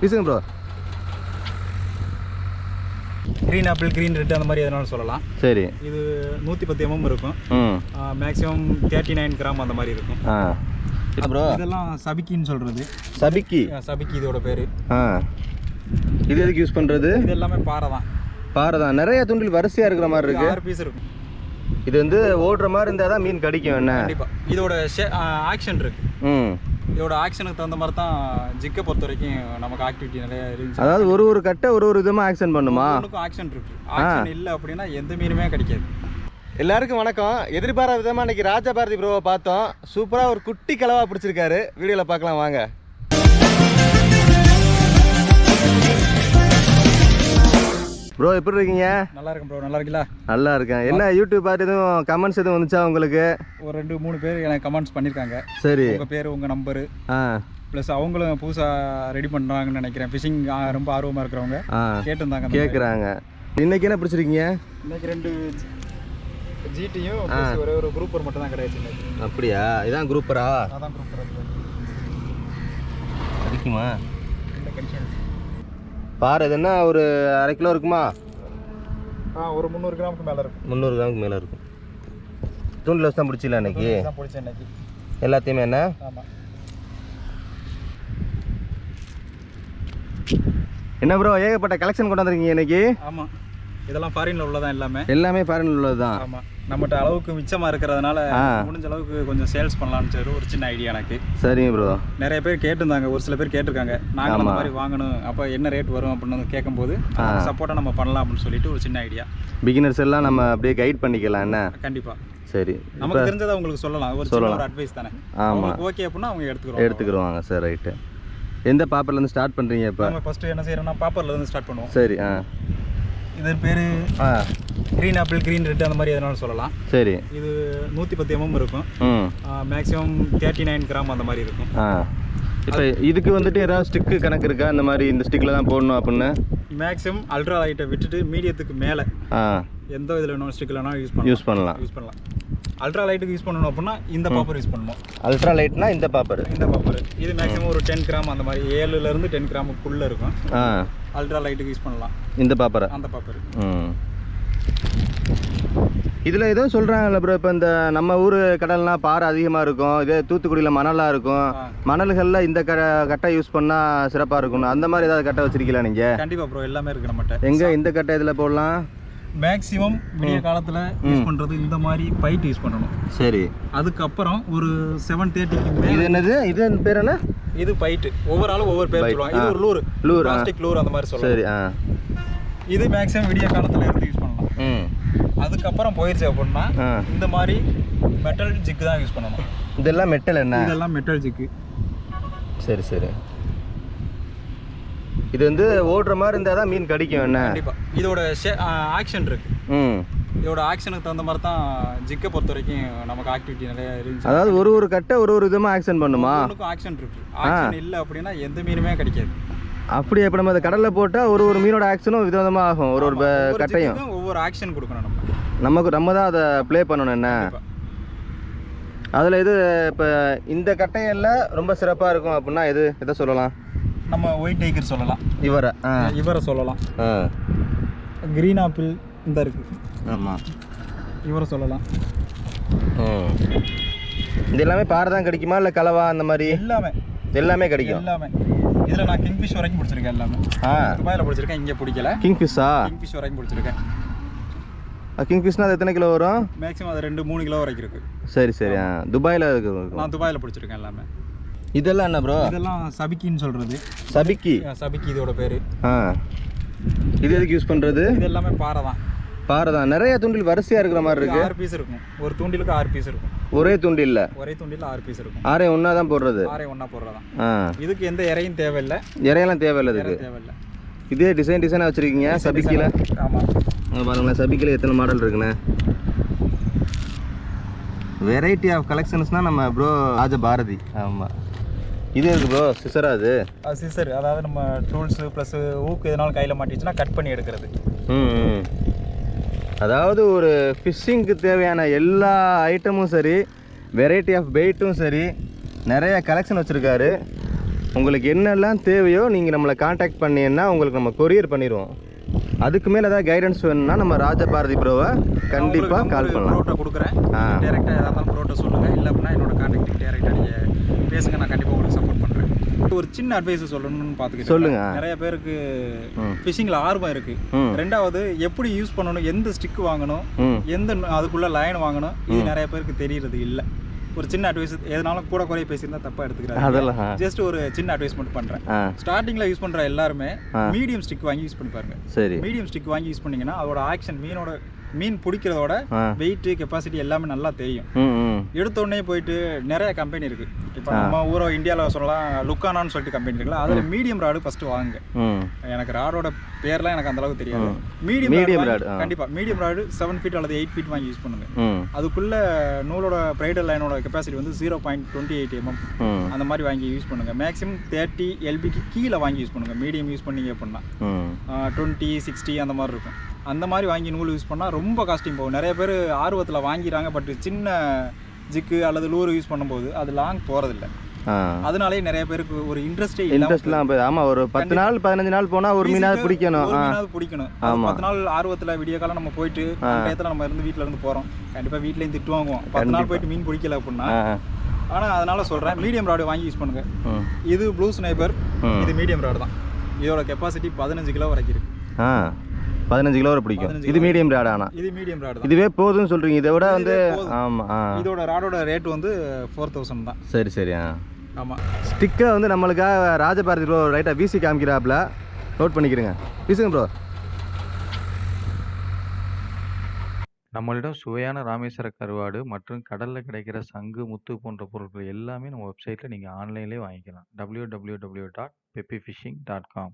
பேசுங்க bro. Green apple, green red அந்த மாதிரி எதனாலும் சொல்லலாம். சரி. இது 110 mm இருக்கும். மேக்ஸிமம் 39 கிராம் அந்த மாதிரி இருக்கும். ப்ரோ இதெல்லாம் சபிக்கின்னு சொல்கிறது. சபிக்கி. சபிக்கி இதோட பேர். இது எதுக்கு யூஸ் பண்ணுறது? இது எல்லாமே பாறை தான். பாறை தான். நிறைய துண்டில் வரிசையாக இருக்கிற மாதிரி இருக்குது. 6 பீஸ் இருக்கும். இது வந்து ஓடுற மாதிரி இருந்தால் தான் மீன் கடிக்கும். என்ன கண்டிப்பாக இதோட ஆக்ஷன் இருக்கு. இதோட ஆக்ஷனுக்கு தகுந்த மாதிரி தான் ஜிக்கை பொறுத்த வரைக்கும் நமக்கு ஆக்டிவிட்டி நிறைய இருந்துச்சு. அதாவது ஒரு கட்டை ஒரு விதமாக ஆக்ஷன் பண்ணுமா? ஒன்றுக்கும் ஆக்ஷன் இருக்கு. ஆக்ஷன் இல்லை அப்படின்னா எந்த மீனுமே கிடைக்காது. எல்லாருக்கும் வணக்கம். எதிர்பாராத விதமாக இன்னைக்கு ராஜா பாரதி ப்ரோவை பார்த்தோம். சூப்பராக ஒரு குட்டி கலவா பிடிச்சிருக்காரு. வீடியோவில் பார்க்கலாம் வாங்க. ப்ரோ எப்படி இருக்கீங்க? நல்லா இருக்கேன் ப்ரோ. நல்லா இருக்கீங்களா? நல்லா இருக்கேன். என்ன யூடியூப் பார்த்து எதுவும் கமெண்ட்ஸ் எதுவும் வந்துச்சா உங்களுக்கு? ஒரு 2-3 பேர் எனக்கு கமெண்ட்ஸ் பண்ணியிருக்காங்க. சரி. உங்கள் பேர், உங்கள் நம்பரு, ப்ளஸ் அவங்களும் புதுசாக ரெடி பண்ணுறாங்கன்னு நினைக்கிறேன். ஃபிஷிங் ரொம்ப ஆர்வமாக இருக்கிறவங்க கேட்டிருந்தாங்க, கேட்குறாங்க. இன்னைக்கு என்ன பிடிச்சிருக்கீங்க? இன்னைக்கு 2 ஜிடியும் ஒரே ஒரு குரூப்பர் மட்டும் தான் கிடையாது. அப்படியா? இதான் குரூப்பரா? அதான் குரூப்பர். கிடைக்குமா? இல்லை, கிடைக்காது. பாரு இதுன்னா ஒரு 1/2 கிலோ இருக்குமா? ஒரு 300 கிராமுக்கு மேலே இருக்கும். 300 கிராமுக்கு மேலே இருக்கும். தூண்டில் வச்சு தான் பிடிச்சில இன்னைக்கு? பிடிச்சேன் இன்னைக்கு எல்லாத்தையுமே. என்ன? ஆமாம். என்ன ப்ரோ ஏகப்பட்ட கலெக்ஷன் கொண்டு வந்திருக்கீங்க இன்னைக்கு? ஆமாம், இதெல்லாம் ஃபாரின்ல உள்ளதான். எல்லாமே ஃபாரின்ல உள்ளது தான். ஆமாம், நம்மகிட்ட அளவுக்கு மிச்சமாக இருக்கிறதுனால முடிஞ்ச அளவுக்கு கொஞ்சம் சேல்ஸ் பண்ணலான்னு சொல்லி ஒரு சின்ன ஐடியா எனக்கு. சரிங்க ப்ரோ. நிறைய பேர் கேட்டிருந்தாங்க, ஒரு சில பேர் கேட்டிருக்காங்க நாங்கள் அந்த மாதிரி வாங்கணும், அப்போ என்ன ரேட் வரும் அப்படின்னு கேட்கும்போது சப்போர்ட்டாக நம்ம பண்ணலாம் அப்படின்னு சொல்லிட்டு ஒரு சின்ன ஐடியா. பிகினர்ஸ் எல்லாம் நம்ம அப்படியே கைட் பண்ணிக்கலாம். என்ன? கண்டிப்பாக. சரி, நமக்கு தெரிஞ்சதை அவங்களுக்கு சொல்லலாம். ஒரு சின்ன ஒரு அட்வைஸ் தானே. ஆமாம், ஓகே அப்படின்னா அவங்க எடுத்துக்கிறோம். Sir right. எந்த பாப்பர்லேருந்து ஸ்டார்ட் பண்ணுறீங்க இப்போ? நம்ம ஃபஸ்ட்டு என்ன செய்யறோம்னா பாப்பர்லேருந்து ஸ்டார்ட் பண்ணுவோம். சரி. இது பேர் க்ரீன் ஆப்பிள், க்ரீன் ரெட் அந்த மாதிரி எதனாலும் சொல்லலாம். சரி. இது 110 mm இருக்கும். மேக்ஸிமம் 39 கிராம் அந்த மாதிரி இருக்கும். இப்போ இதுக்கு வந்துட்டு ஏதாவது ஸ்டிக்கு கணக்கு இருக்கா? இந்த மாதிரி இந்த ஸ்டிக்கில் தான் போடணும் அப்படின்னு? மேக்ஸிமம் அல்ட்ரா லைட்டை விட்டுட்டு மீடியத்துக்கு மேலே எந்த இதில் வேணும் ஸ்டிக்கில் வேணாலும் யூஸ் பண்ணலாம். அல்ட்ரா லைட்டுக்கு யூஸ் பண்ணணும் அப்படின்னா இந்த பாப்பர் யூஸ் பண்ணணும். அல்ட்ரா லைட்னா இந்த பாப்பர். இது மேக்ஸிமம் ஒரு 10 கிராம் அந்த மாதிரி 7லேருந்து 10 கிராமுக்குள்ளே இருக்கும். அல்ட்ரா லைட்டுக்கு யூஸ் பண்ணலாம் இந்த பாப்பரை. அந்த பாப்பர். இதில் எதுவும் சொல்கிறாங்கல்ல ப்ரோ, இப்போ இந்த நம்ம ஊர் கடல்னால் பாறை அதிகமாக இருக்கும், இதே தூத்துக்குடியில் மணலாக இருக்கும். மணல்களில் இந்த கட்டை யூஸ் பண்ணால் சிறப்பாக இருக்கணும். அந்த மாதிரி ஏதாவது கட்டை வச்சிருக்கீங்களா நீங்கள்? கண்டிப்பாக ப்ரோ, எல்லாமே இருக்குது நம்மகிட்ட. எங்கே இந்த கட்டை இதில் போடலாம்? மேக்ஸிமம் விடிய காலத்தில் யூஸ் பண்ணுறது இந்த மாதிரி பைட் யூஸ் பண்ணணும். சரி. அதுக்கப்புறம் ஒரு 7:30க்கு இது என்னது? இது பேர் என்ன? இது பைட்டு. ஒவ்வொரு ஆளும் ஒவ்வொரு பேர் சொல்லுவாங்க. இது ஒரு லூர், பிளாஸ்டிக் லூர் அந்த மாதிரி சொல்லுவாங்க. சரி. இது மேக்ஸிமம் விடிய காலத்தில் இருந்து யூஸ் பண்ணலாம். அதுக்கப்புறம் போயிடுச்சு அப்படின்னா இந்த மாதிரி மெட்டல் ஜிக்கு தான் யூஸ் பண்ணணும். இதெல்லாம் மெட்டல். என்ன? இதெல்லாம் மெட்டல் ஜிக்கு. சரி சரி. இது வந்து ஓடுற மாதிரி இருந்தால் தான் மீன் கடிக்கும். என்ன? கண்டிப்பாக இதோட ஆக்ஷன் இருக்கு. இதோட ஆக்ஷனுக்கு தகுந்த மாதிரி தான் ஜிக்கை பொறுத்த வரைக்கும் நமக்கு ஆக்டிவிட்டி நிறைய இருந்துச்சு. அதாவது ஒரு கட்டை ஒரு விதமாக ஆக்ஷன் பண்ணுமா? ஒன்றுக்கும் ஆக்ஷன் இருக்கு. ஆக்ஷன் இல்லை அப்படின்னா எந்த மீனுமே கிடைக்காது. அப்படி இப்போ நம்ம கடலில் போட்டால் ஒரு மீனோட ஆக்ஷனும் விதவிதமாக ஆகும். ஒரு கட்டையும் ஒவ்வொரு ஆக்ஷன் கொடுக்கணும். நம்ம தான் அதை ப்ளே பண்ணணும். என்ன? அதில் இது இப்போ இந்த கட்டையெல்லாம் ரொம்ப சிறப்பாக இருக்கும் அப்படின்னா எதை சொல்லலாம்? நம்ம ஒயிட் டைகர் சொல்லலாம். இவரை சொல்லலாம். க்ரீன் ஆப்பிள் இந்த இருக்கு. ஆமாம், இவரை சொல்லலாம். இது எல்லாமே பாறை தான் கிடைக்குமா இல்லை கலவா அந்த மாதிரி? எல்லாமே கிடைக்கும். எல்லாமே. இதில் நான் கிங்ஃபிஷ் வரைக்கும் பிடிச்சிருக்கேன். எல்லாமே துபாயில் பிடிச்சிருக்கேன், இங்கே பிடிக்கல. கிங்ஃபிஷ் வரைக்கும் பிடிச்சிருக்கேன். கிங்ஃபிஷ்னா அது எத்தனை கிலோ வரும்? மேக்ஸிமம் அது 2-3 கிலோ வரைக்கும் இருக்கு. சரி சரி. துபாயில் நான் துபாயில் பிடிச்சிருக்கேன் எல்லாமே. இதெல்லாம் என்ன ப்ரோ? இதெல்லாம் சபிக்கின்னு சொல்கிறது. சபிக்கி இதோட பேர். இது எதுக்கு யூஸ் பண்ணுறது? இது எல்லாமே பாறை தான். நிறைய தூண்டில் வரிசையாக இருக்கிற மாதிரி இருக்கு. 6 பீஸ் இருக்கும். ஒரு தூண்டிலுக்கு 6 பீஸ் இருக்கும். ஒரே தூண்டில் 6 பீஸ் இருக்கும். 6 ஒன்றா தான் போடுறது. 6 ஒன்றா போடுறதான். இதுக்கு எந்த இறையும் தேவையில்லை. இறையெல்லாம் தேவையில்லை. இதே டிசைனாக வச்சுருக்கீங்க சபிக்கியில். ஆமாம், பாருங்களேன். சபிக்கில் எத்தனை மாடல் இருக்குண்ணே. வெரைட்டி ஆஃப் கலெக்ஷன்ஸ்னால் நம்ம ப்ரோ ராஜா பாரதி. ஆமாம். இது இருக்குது ப்ரோ சிசரா? அது சிசர், அதாவது நம்ம டூல்ஸு ப்ளஸ் ஊக்கு எதனாலும் கையில் மாட்டிச்சுன்னா கட் பண்ணி எடுக்கிறது. அதாவது ஒரு ஃபிஷ்ஷிங்க்கு தேவையான எல்லா ஐட்டமும் சரி, வெரைட்டி ஆஃப் பெயிட்டும் சரி, நிறைய கலெக்ஷன் வச்சுருக்காரு. உங்களுக்கு என்னெல்லாம் தேவையோ நீங்கள் நம்மளை காண்டாக்ட் பண்ணீங்கன்னா உங்களுக்கு நம்ம கொரியர் பண்ணிடுவோம். அதுக்கு மேலே ஏதாவது கைடன்ஸ் வேணும்னா நம்ம ராஜபாரதி ப்ரோவை கண்டிப்பாக கால் பண்ணலாம். ப்ரோட்டை கொடுக்குறேன், டேரெக்டாக எதாக இருந்தாலும் ப்ரோட்டை சொல்லுங்கள். இல்லை அப்படின்னா என்னோட கான்டாக்ட் டேரெக்டாக நீங்கள் பேசுங்க, நான் கண்டிப்பாக உங்களுக்கு சப்போர்ட் பண்ணுறேன். ஒரு சின்ன அட்வைஸ் சொல்லணும்னு பார்த்துக்கிட்டு சொல்லுங்க. நிறைய பேருக்கு ஃபிஷிங்கில் ஆர்வம் இருக்குது. ரெண்டாவது எப்படி யூஸ் பண்ணணும், எந்த ஸ்டிக் வாங்கணும், எந்த அதுக்குள்ள லைன் வாங்கணும், இது நிறைய பேருக்கு தெரியறது இல்லை. ஒரு சின்ன அட்வைஸ், எதனாலும் கூட குறைய பேசியிருந்தா தப்பா எடுத்துக்கிறாங்க. ஜஸ்ட் ஒரு சின்ன அட்வைஸ் மட்டும் பண்றேன். ஸ்டார்டிங்ல யூஸ் பண்ற எல்லாருமே மீடியம் ஸ்டிக் வாங்கி யூஸ் பண்ணி பாருங்க. சரி, மீடியம் ஸ்டிக் வாங்கி யூஸ் பண்ணீங்கன்னா அதோட ஆக்ஷன், மீன் பிடிக்கிறதோட வெயிட் கெப்பாசிட்டி எல்லாமே நல்லா தெரியும். எடுத்த உடனே போயிட்டு நிறைய கம்பெனி இருக்கு. இப்போ நம்ம ஊரோ இந்தியாவில் சொல்லலாம், லுக்கானான்னு சொல்லிட்டு கம்பெனி இருக்குல்ல, அதுல மீடியம் ராடு ஃபர்ஸ்ட் வாங்குங்க. எனக்கு ராடோட பேர்லாம் எனக்கு அந்த அளவுக்கு தெரியாது. மீடியம் ராடு கண்டிப்பா மீடியம் ராடு 7 ஃபீட் அல்லது 8 ஃபீட் வாங்கி யூஸ் பண்ணுங்க. அதுக்குள்ள நூலோட பிரைடல் லைனோட கெப்பாசிட்டி வந்து 0.28 mm அந்த மாதிரி வாங்கி யூஸ் பண்ணுங்க. மேக்ஸிமம் 30 LBக்கு கீழே வாங்கி யூஸ் பண்ணுங்க. மீடியம் யூஸ் பண்ணீங்க அப்படின்னா 20, 60 அந்த மாதிரி இருக்கும். அந்த மாதிரி வாங்கி நூல் யூஸ் பண்ணால் ரொம்ப காஸ்டிங் போகும். நிறைய பேர் ஆர்வத்தில் வாங்கிறாங்க, பட் சின்ன ஜிக்கு அல்லது லூர் யூஸ் பண்ணும்போது அது லாங் போகிறதில்ல. அதனாலே நிறைய பேருக்கு ஒரு இன்ட்ரெஸ்ட்லாம். ஆமாம், ஒரு 10 நாள் 15 நாள் போனால் ஒரு மீனாவது பிடிக்கணும். 10 நாள் ஆர்வத்தில் விடிய காலம் நம்ம போயிட்டு டயத்தில் நம்ம வீட்டில் இருந்து போகிறோம், கண்டிப்பாக வீட்லேயும் திட்டு வாங்குவோம் 10 நாள் போயிட்டு மீன் பிடிக்கல அப்படின்னா. ஆனால் அதனால சொல்கிறேன், மீடியம் ராடு வாங்கி யூஸ் பண்ணுங்க. இது ப்ளூ ஸ்னைப்பர், இது மீடியம் ராடு தான். இதோட கெப்பாசிட்டி 15 கிலோ வரைக்கும் இருக்கு. 15 கிலோ வரை பிடிக்கும். இது மீடியம் ராட். ஆனால் இது மீடியம் ராட், இதுவே போதும்னு சொல்றீங்க. இதை விட வந்து ஆமாம், இதோட ராடோட ரேட் வந்து 4000 தான். சரி சரி. ஆமாம், ஸ்டிக்கை வந்து நம்மளுக்காக ராஜபாரதி ப்ரோ ரைட்டாக வீசி காமிக்கிறாப்புல, நோட் பண்ணிக்கிறேங்க. வீசுங்க ப்ரோ. நம்மளிடம் சுவையான ராமேஸ்வர கருவாடு மற்றும் கடலில் கிடைக்கிற சங்கு, முத்து போன்ற பொருட்கள் எல்லாமே நம்ம வெப்சைட்டில் நீங்கள் ஆன்லைன்லேயே வாங்கிக்கலாம். www.peppyfishing.com